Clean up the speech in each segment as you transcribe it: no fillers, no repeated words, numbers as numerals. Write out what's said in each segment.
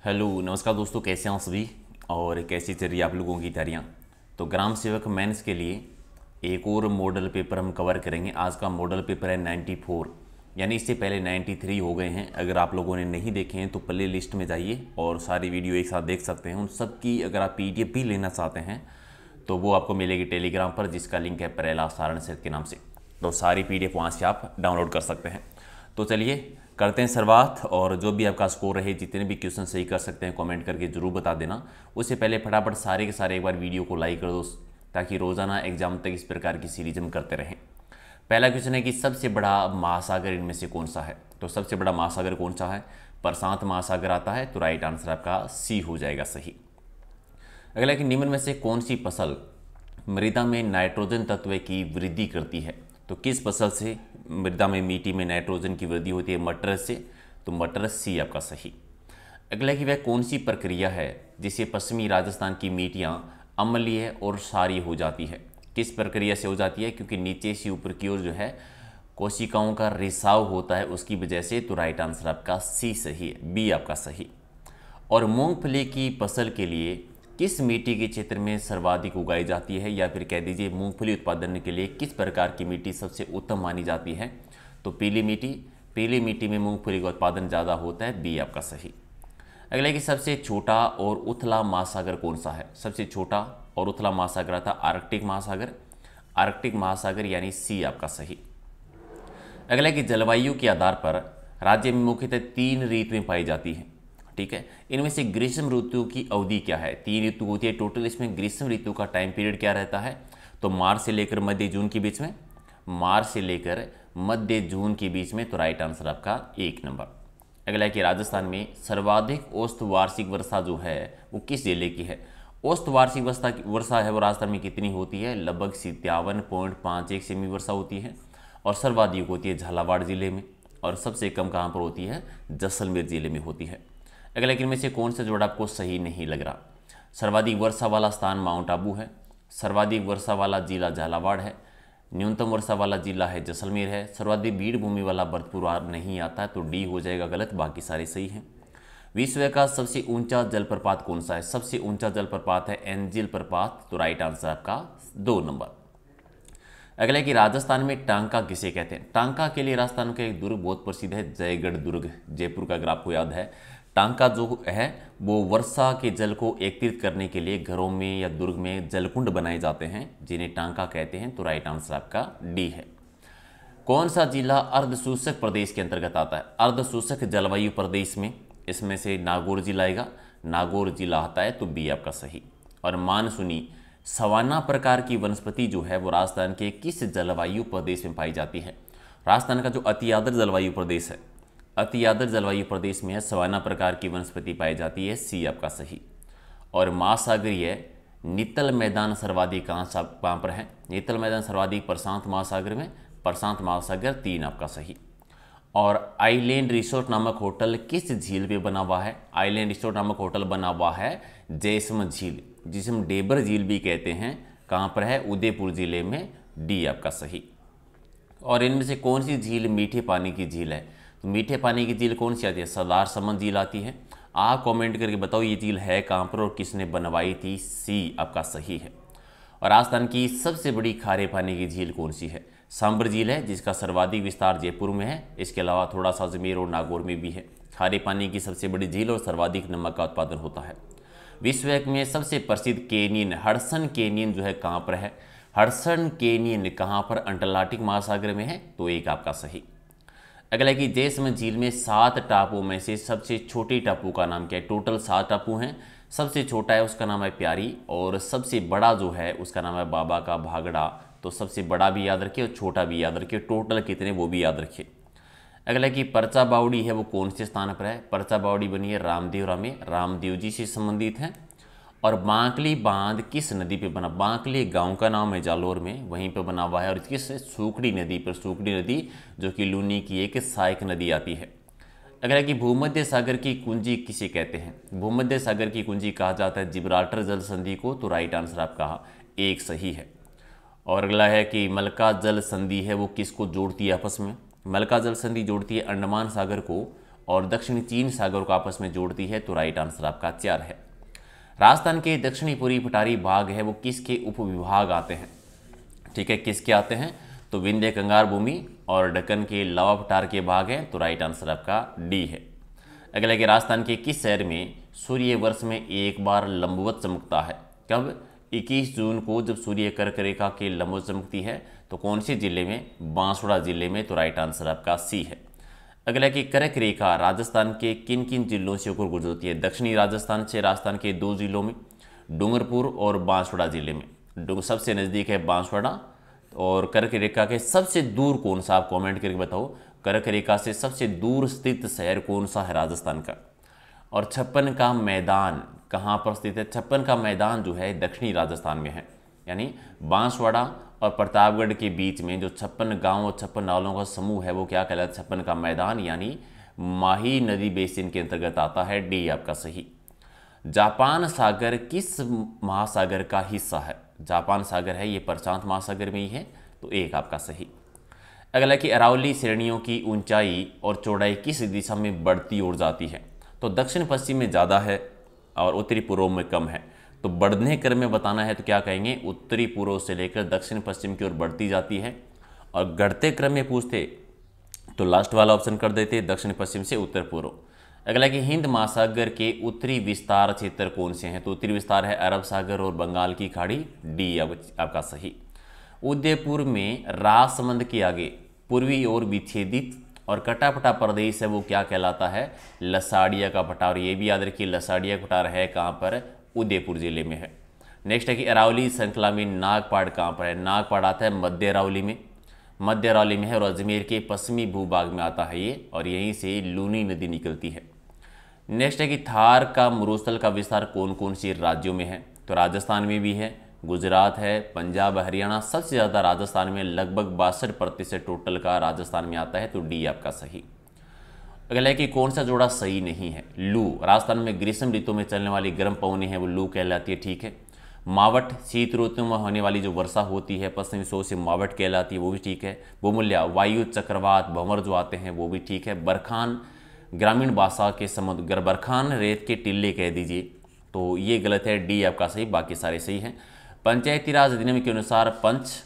Hello नमस्कार दोस्तों, कैसे हैं आप सभी और कैसी चल रही है आप लोगों की तैयारियां। तो ग्राम सेवक मेंस के लिए एक और मॉडल पेपर हम कवर करेंगे। आज का मॉडल पेपर है 94, यानी इससे पहले 93 हो गए हैं। अगर आप लोगों ने नहीं देखे हैं तो प्ले लिस्ट में जाइए और सारी वीडियो एक साथ देख सकते हैं। उन सब की अगर आप PDF भी लेना चाहते हैं तो वो आपको मिलेगी टेलीग्राम पर, जिसका लिंक है परेला सारण सर के नाम से। तो सारी PDF वहाँ से आप डाउनलोड कर सकते हैं। तो चलिए करते हैं शुरुआत। और जो भी आपका स्कोर रहे, जितने भी क्वेश्चन सही कर सकते हैं कमेंट करके जरूर बता देना। उससे पहले फटाफट सारे के सारे एक बार वीडियो को लाइक कर दो, ताकि रोज़ाना एग्जाम तक इस प्रकार की सीरीज हम करते रहें। पहला क्वेश्चन है कि सबसे बड़ा महासागर इनमें से कौन सा है। तो सबसे बड़ा महासागर कौन सा है? प्रशांत महासागर आता है। तो राइट आंसर आपका सी हो जाएगा सही। अगला कि निम्न में से कौन सी फसल मृदा में नाइट्रोजन तत्व की वृद्धि करती है। तो किस फसल से मृदा में मिट्टी में नाइट्रोजन की वृद्धि होती है? मटर से। तो मटर सी आपका सही। अगला कि वह कौन सी प्रक्रिया है जिससे पश्चिमी राजस्थान की मिट्टियाँ अम्लीय और सारी हो जाती है? किस प्रक्रिया से हो जाती है? क्योंकि नीचे से ऊपर की ओर जो है कोशिकाओं का रिसाव होता है, उसकी वजह से। तो राइट आंसर आपका सी सही है, बी आपका सही। और मूंगफली की फसल के लिए किस मिट्टी के क्षेत्र में सर्वाधिक उगाई जाती है, या फिर कह दीजिए मूंगफली उत्पादन के लिए किस प्रकार की मिट्टी सबसे उत्तम मानी जाती है? तो पीली मिट्टी। पीली मिट्टी में मूंगफली का उत्पादन ज़्यादा होता है, बी आपका सही। अगला कि सबसे छोटा और उथला महासागर कौन सा है? सबसे छोटा और उथला महासागर आता आर्कटिक महासागर। आर्कटिक महासागर यानी सी आपका सही। अगला कि जलवायु के आधार पर राज्य में मुख्यतः 3 ऋतुएं पाई जाती हैं। ठीक है, इनमें से ग्रीष्म ऋतु की अवधि क्या है? 3 ऋतु होती है टोटल। इसमें ग्रीष्म ऋतु का टाइम पीरियड क्या रहता है? तो मार्च से लेकर मध्य जून के बीच में। मार्च से लेकर मध्य जून के बीच में। तो राइट आंसर आपका 1 नंबर। अगला है कि राजस्थान में सर्वाधिक औसत वार्षिक वर्षा जो है वो किस जिले की है? औसत वार्षिक वर्षा है वो राजस्थान में कितनी होती है? लगभग 57.51 सेमी वर्षा होती है। और सर्वाधिक होती है झालावाड़ जिले में, और सबसे कम कहाँ पर होती है? जैसलमेर जिले में होती है। अगला इनमें से कौन सा जोड़ा आपको सही नहीं लग रहा? सर्वाधिक वर्षा वाला स्थान माउंट आबू है। सर्वाधिक वर्षा वाला जिला झालावाड़ है। न्यूनतम वर्षा वाला जिला है जैसलमेर है। सर्वाधिक भीड़ भूमि वाला भरतपुर नहीं आता है, तो डी हो जाएगा गलत, बाकी सारे सही हैं। विश्व का सबसे ऊंचा जलप्रपात कौन सा है? सबसे ऊंचा जलप्रपात है एंजिल प्रपात। तो राइट आंसर आपका 2 नंबर। अगला है कि राजस्थान में टांका किसे कहते हैं? टांका के लिए राजस्थान का एक दुर्ग बहुत प्रसिद्ध है, जयगढ़ दुर्ग, जयपुर का, अगर आपको याद है। टांका जो है वो वर्षा के जल को एकत्रित करने के लिए घरों में या दुर्ग में जलकुंड बनाए जाते हैं, जिन्हें टांका कहते हैं। तो राइट आंसर आपका डी है। कौन सा जिला अर्धशुष्क प्रदेश के अंतर्गत आता है? अर्धशुष्क जलवायु प्रदेश में इसमें से नागौर जिला आएगा। नागौर जिला आता है, तो बी आपका सही। और मानसूनी सवाना प्रकार की वनस्पति जो है वो राजस्थान के किस जलवायु प्रदेश में पाई जाती है? राजस्थान का जो अति आर्द्र जलवायु प्रदेश है, अति आर्द्र जलवायु प्रदेश में है, सवाना प्रकार की वनस्पति पाई जाती है, सी आपका सही। और महासागरीय नीतल मैदान सर्वाधिक कहाँ पर है? नीतल मैदान सर्वाधिक प्रशांत महासागर में। प्रशांत महासागर 3 आपका सही। और आइलैंड रिसोर्ट नामक होटल किस झील पे बना हुआ है? आइलैंड रिसोर्ट नामक होटल बना हुआ है जैसम झील, जिसे हम डेबर झील भी कहते हैं। कहाँ पर है? उदयपुर जिले में, डी आपका सही। और इनमें से कौन सी झील मीठे पानी की झील है? तो मीठे पानी की झील कौन सी आती है? सरदार समन झील आती है। आप कमेंट करके बताओ ये झील है कहाँ पर और किसने बनवाई थी? सी आपका सही है। और राजस्थान की सबसे बड़ी खारे पानी की झील कौन सी है? सांबर झील है, जिसका सर्वाधिक विस्तार जयपुर में है। इसके अलावा थोड़ा सा अजमेर और नागौर में भी है। खारे पानी की सबसे बड़ी झील और सर्वाधिक नमक का उत्पादन होता है। विश्व में सबसे प्रसिद्ध कैनियन हडसन कैनियन जो है कहाँ पर है? हडसन कैनियन कहाँ पर? अंटार्कटिक महासागर में है, तो 1 आपका सही। अगला कि जैसम झील में 7 टापुओं में से सबसे छोटे टापू का नाम क्या है? टोटल 7 टापू हैं। सबसे छोटा है उसका नाम है प्यारी, और सबसे बड़ा जो है उसका नाम है बाबा का भागड़ा। तो सबसे बड़ा भी याद रखिए और छोटा भी याद रखिए, टोटल कितने वो भी याद रखिए। अगला कि परचा बावड़ी है वो कौन से स्थान पर है? परचा बावड़ी बनी है रामदेवरा में, रामदेव जी से संबंधित है। और बांकली बांध किस नदी पे बना? बांकली गांव का नाम है जालोर में, वहीं पे बना हुआ है। और किस? सूखड़ी नदी पर। सूखड़ी नदी जो कि लूनी की एक सहायक नदी आती है। अगला कि भूमध्य सागर की कुंजी किसे कहते हैं? भूमध्य सागर की कुंजी कहा जाता है जिब्राल्टर जल संधि को। तो राइट आंसर आपका 1 सही है। और अगला है कि मलका जल संधि है वो किसको जोड़ती है आपस में? मलका जल संधि जोड़ती है अंडमान सागर को और दक्षिणी चीन सागर को आपस में जोड़ती है, तो राइट आंसर आपका 4 है। राजस्थान के दक्षिणी पूर्वी पठारी भाग है वो किसके उपविभाग आते हैं? ठीक है, किसके आते हैं? तो विंध्य कंगार भूमि और दक्कन के लावा पठार के भाग हैं, तो राइट आंसर आपका डी है। अगला कि राजस्थान के किस शहर में सूर्य वर्ष में एक बार लंबवत चमकता है? कब? 21 जून को जब सूर्य कर्क रेखा के लंबवत चमकती है, तो कौन से जिले में? बांसवाड़ा जिले में, तो राइट आंसर आपका सी है। अगला कि कर्क रेखा राजस्थान के किन किन जिलों से होकर गुजरती है? दक्षिणी राजस्थान से राजस्थान के 2 जिलों में, डूंगरपुर और बांसवाड़ा जिले में। सबसे नज़दीक है बांसवाड़ा। और कर्क रेखा के सबसे दूर कौन सा? आप कमेंट करके बताओ, कर्क रेखा से सबसे दूर स्थित शहर कौन सा है राजस्थान का? और छप्पन का मैदान कहाँ पर स्थित है? छप्पन का मैदान जो है दक्षिणी राजस्थान में है, यानी बांसवाड़ा और प्रतापगढ़ के बीच में जो 56 गांव और 56 नालों का समूह है वो क्या कहलाता है? छप्पन का मैदान, यानी माही नदी बेसिन के अंतर्गत आता है, डी आपका सही। जापान सागर किस महासागर का हिस्सा है? जापान सागर है ये प्रशांत महासागर में ही है, तो एक आपका सही। अगला कि अरावली श्रेणियों की ऊंचाई और चौड़ाई किस दिशा में बढ़ती और जाती है? तो दक्षिण पश्चिम में ज़्यादा है और उत्तरी पूर्व में कम है। तो बढ़ने क्रम में बताना है तो क्या कहेंगे? उत्तरी पूर्व से लेकर दक्षिण पश्चिम की ओर बढ़ती जाती है। और घटते क्रम में पूछते तो लास्ट वाला ऑप्शन कर देते, दक्षिण पश्चिम से उत्तर पूर्व। अगला कि हिंद महासागर के उत्तरी विस्तार क्षेत्र कौन से हैं? तो उत्तरी विस्तार है अरब सागर और बंगाल की खाड़ी, डी आपका सही। उदयपुर में राजसमंद के आगे पूर्वी ओर विच्छेदित और कटापटा प्रदेश है वो क्या कहलाता है? लसाड़िया का पठार। ये भी याद रखिए, लसाड़िया का पठार है कहाँ पर? उदयपुर जिले में है। नेक्स्ट है कि अरावली श्रृंखला में नागपाड़ कहाँ पर है? नागपाड़ आता है मध्य अरावली में, मध्य अरावली में है और अजमेर के पश्चिमी भूभाग में आता है ये, और यहीं से लूनी नदी निकलती है। नेक्स्ट है कि थार का मरुस्थल का विस्तार कौन कौन से राज्यों में है? तो राजस्थान में भी है, गुजरात है, पंजाब, हरियाणा। सबसे ज़्यादा राजस्थान में, लगभग 62% टोटल का राजस्थान में आता है, तो डी आपका सही। अगला है कि कौन सा जोड़ा सही नहीं है? लू राजस्थान में ग्रीष्म ऋतु में चलने वाली गर्म पवनी है वो लू कहलाती है, ठीक है। मावट शीत ऋतु में होने वाली जो वर्षा होती है पश्चिमी सोच से मावट कहलाती है, वो भी ठीक है। भूमूल्या वायु चक्रवात भंवर जो आते हैं वो भी ठीक है। बरखान ग्रामीण भाषा के समुद्र, बरखान रेत के टिल्ले कह दीजिए, तो ये गलत है, डी आपका सही, बाकी सारे सही हैं। पंचायती राज अधिनियम के अनुसार पंच,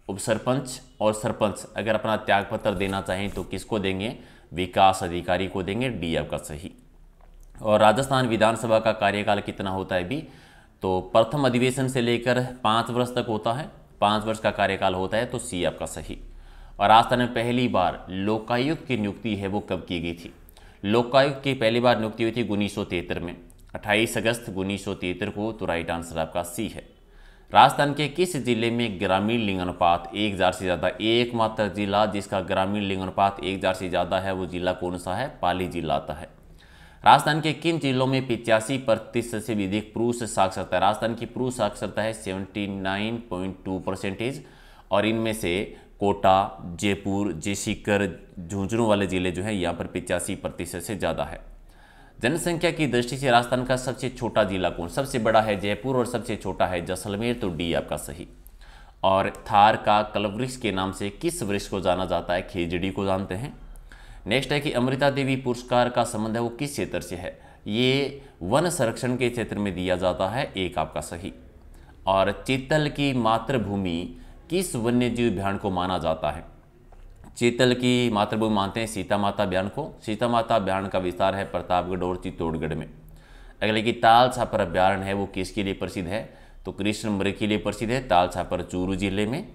उपसरपंच और सरपंच अगर अपना त्यागपत्र देना चाहें तो किसको देंगे? विकास अधिकारी को देंगे, डी आपका सही। और राजस्थान विधानसभा का कार्यकाल कितना होता है भी? तो प्रथम अधिवेशन से लेकर 5 वर्ष तक होता है, 5 वर्ष का कार्यकाल होता है, तो सी आपका सही। और राजस्थान में पहली बार लोकायुक्त की नियुक्ति है वो कब की गई थी? लोकायुक्त की पहली बार नियुक्ति हुई थी 1973 में, 28 अगस्त 1973 को, तो राइट आंसर आपका सी है। राजस्थान के किस जिले में ग्रामीण लिंगानुपात 1000 से ज़्यादा? एकमात्र जिला जिसका ग्रामीण लिंगानुपात 1000 से ज़्यादा है वो जिला कौन सा है? पाली जिला आता है। राजस्थान के किन जिलों में 85% से भी अधिक पुरुष साक्षरता है? राजस्थान की पुरुष साक्षरता है 79.2%, और इनमें से कोटा, जयपुर, सीकर, झुंझुनू वाले जिले जो हैं यहाँ पर 85% से ज़्यादा है। जनसंख्या की दृष्टि से राजस्थान का सबसे छोटा जिला कौन? सबसे बड़ा है जयपुर और सबसे छोटा है जैसलमेर, तो डी आपका सही। और थार का कल्पवृक्ष के नाम से किस वृक्ष को जाना जाता है? खेजड़ी को जानते हैं। नेक्स्ट है कि अमृता देवी पुरस्कार का संबंध है वो किस क्षेत्र से है? ये वन संरक्षण के क्षेत्र में दिया जाता है, एक आपका सही। और चीतल की मातृभूमि किस वन्यजीव अभ्यारण्य को माना जाता है? चीतल की मातृभूमि मानते हैं सीता माता अभ्यारण्य को। सीता माता अभ्यारण्य का विस्तार है प्रतापगढ़ और चित्तौड़गढ़ में। अगले की ताल छापर अभ्यारण्य है वो किसके लिए प्रसिद्ध है? तो कृष्ण मृग के लिए प्रसिद्ध है, ताल छापर चूरू जिले में।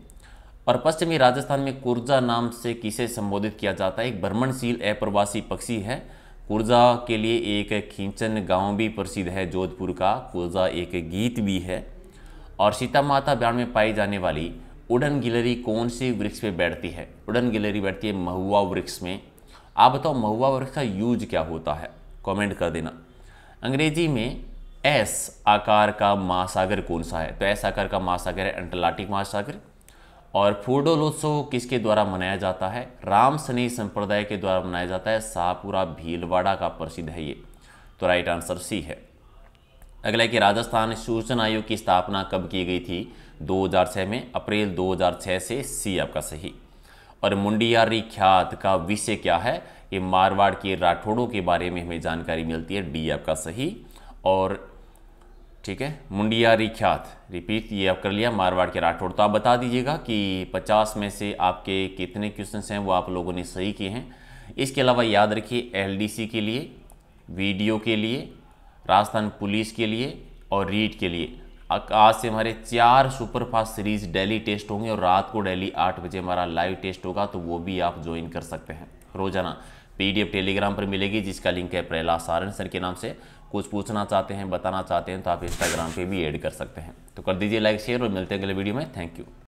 और पश्चिमी राजस्थान में कुर्जा नाम से किसे संबोधित किया जाता है? एक भ्रमणशील अप्रवासी पक्षी है। कुर्जा के लिए एक खींचन गांव भी प्रसिद्ध है जोधपुर का, कुर्जा एक गीत भी है। और सीता माता अभ्यारण्य में पाई जाने वाली उड़न गिलहरी कौन से वृक्ष पे बैठती है? उड़न गिलहरी बैठती है महुआ वृक्ष में। आप बताओ महुआ वृक्ष का यूज क्या होता है? कमेंट कर देना। अंग्रेजी में एस आकार का महासागर कौन सा है? तो एस आकार का महासागर है अटलांटिक महासागर। और फूडोलोत्सव किसके द्वारा मनाया जाता है? राम सनेही संप्रदाय के द्वारा मनाया जाता है, शाहपुरा भीलवाड़ा का प्रसिद्ध है ये, तो राइट आंसर सी है। अगला है कि राजस्थान सूचना आयोग की स्थापना कब की गई थी? 2006 में, अप्रैल 2006 से, सी आपका सही। और मुंडियारी ख्यात का विषय क्या है, ये मारवाड़ के राठौड़ों के बारे में हमें जानकारी मिलती है। डी आपका सही। और ठीक है, मुंडियारी ख्यात, रिपीट ये आप कर लिया, मारवाड़ के राठौड़। तो आप बता दीजिएगा कि 50 में से आपके कितने क्वेश्चंस हैं वो आप लोगों ने सही किए हैं। इसके अलावा याद रखिए एलडीसी के लिए, वीडियो के लिए, राजस्थान पुलिस के लिए और रीट के लिए आज से हमारे 4 सुपरफास्ट सीरीज डेली टेस्ट होंगे और रात को डेली 8 बजे हमारा लाइव टेस्ट होगा, तो वो भी आप ज्वाइन कर सकते हैं। रोजाना पीडीएफ टेलीग्राम पर मिलेगी जिसका लिंक है प्रहलाद सारण सर के नाम से। कुछ पूछना चाहते हैं, बताना चाहते हैं तो आप इंस्टाग्राम पे भी ऐड कर सकते हैं। तो कर दीजिए लाइक शेयर और मिलते हैं अगले वीडियो में। Thank you.